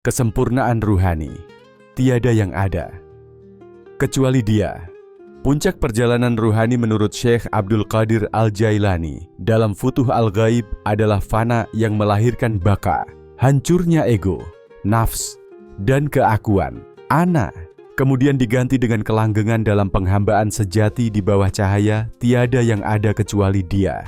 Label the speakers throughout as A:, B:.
A: Kesempurnaan ruhani, tiada yang ada kecuali Dia. Puncak perjalanan ruhani menurut Syekh Abdul Qadir Al-Jailani dalam Futuh Al-Ghaib adalah fana yang melahirkan baka, hancurnya ego, nafs, dan keakuan, ana, kemudian diganti dengan kelanggengan dalam penghambaan sejati di bawah cahaya tiada yang ada kecuali Dia.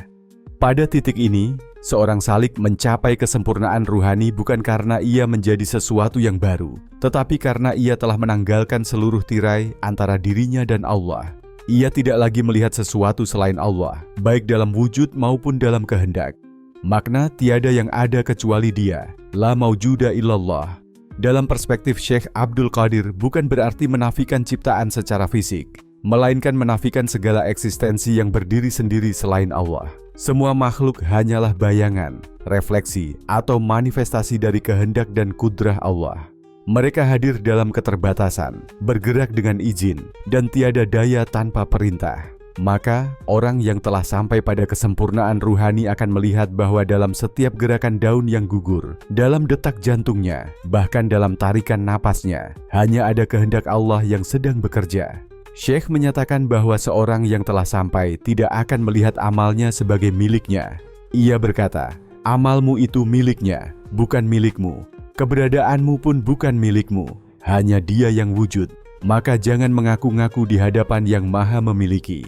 A: Pada titik ini, seorang salik mencapai kesempurnaan ruhani bukan karena ia menjadi sesuatu yang baru, tetapi karena ia telah menanggalkan seluruh tirai antara dirinya dan Allah. Ia tidak lagi melihat sesuatu selain Allah, baik dalam wujud maupun dalam kehendak. Makna tiada yang ada kecuali Dia, la maujuda illallah. Dalam perspektif Syekh Abdul Qadir bukan berarti menafikan ciptaan secara fisik, melainkan menafikan segala eksistensi yang berdiri sendiri selain Allah. Semua makhluk hanyalah bayangan, refleksi, atau manifestasi dari kehendak dan kudrah Allah. Mereka hadir dalam keterbatasan, bergerak dengan izin, dan tiada daya tanpa perintah. Maka, orang yang telah sampai pada kesempurnaan ruhani akan melihat bahwa dalam setiap gerakan daun yang gugur, dalam detak jantungnya, bahkan dalam tarikan napasnya, hanya ada kehendak Allah yang sedang bekerja. Syekh menyatakan bahwa seorang yang telah sampai tidak akan melihat amalnya sebagai miliknya. Ia berkata, amalmu itu miliknya, bukan milikmu. Keberadaanmu pun bukan milikmu, hanya Dia yang wujud. Maka jangan mengaku-ngaku di hadapan yang maha memiliki.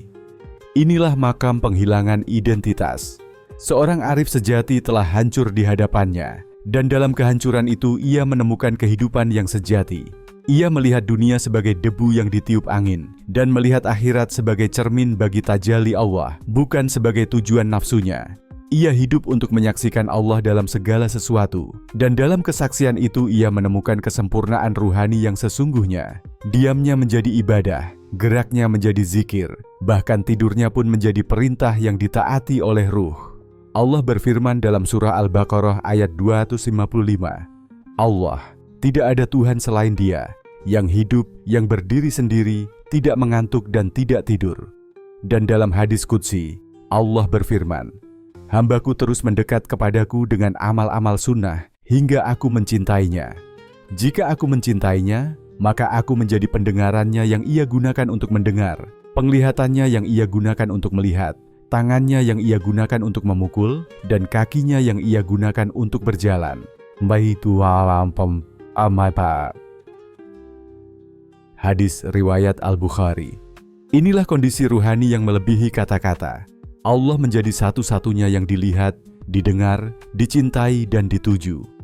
A: Inilah makam penghilangan identitas. Seorang arif sejati telah hancur di hadapannya, dan dalam kehancuran itu ia menemukan kehidupan yang sejati. Ia melihat dunia sebagai debu yang ditiup angin, dan melihat akhirat sebagai cermin bagi tajalli Allah, bukan sebagai tujuan nafsunya. Ia hidup untuk menyaksikan Allah dalam segala sesuatu, dan dalam kesaksian itu ia menemukan kesempurnaan ruhani yang sesungguhnya. Diamnya menjadi ibadah, geraknya menjadi zikir, bahkan tidurnya pun menjadi perintah yang ditaati oleh ruh. Allah berfirman dalam surah Al-Baqarah ayat 255, Allah, tidak ada Tuhan selain Dia, yang hidup, yang berdiri sendiri, tidak mengantuk dan tidak tidur. Dan dalam hadis qudsi, Allah berfirman, hambaku terus mendekat kepadaku dengan amal-amal sunnah, hingga aku mencintainya. Jika aku mencintainya, maka aku menjadi pendengarannya yang ia gunakan untuk mendengar, penglihatannya yang ia gunakan untuk melihat, tangannya yang ia gunakan untuk memukul, dan kakinya yang ia gunakan untuk berjalan. Hadis riwayat Al-Bukhari. Inilah kondisi ruhani yang melebihi kata-kata. Allah menjadi satu-satunya yang dilihat, didengar, dicintai, dan dituju.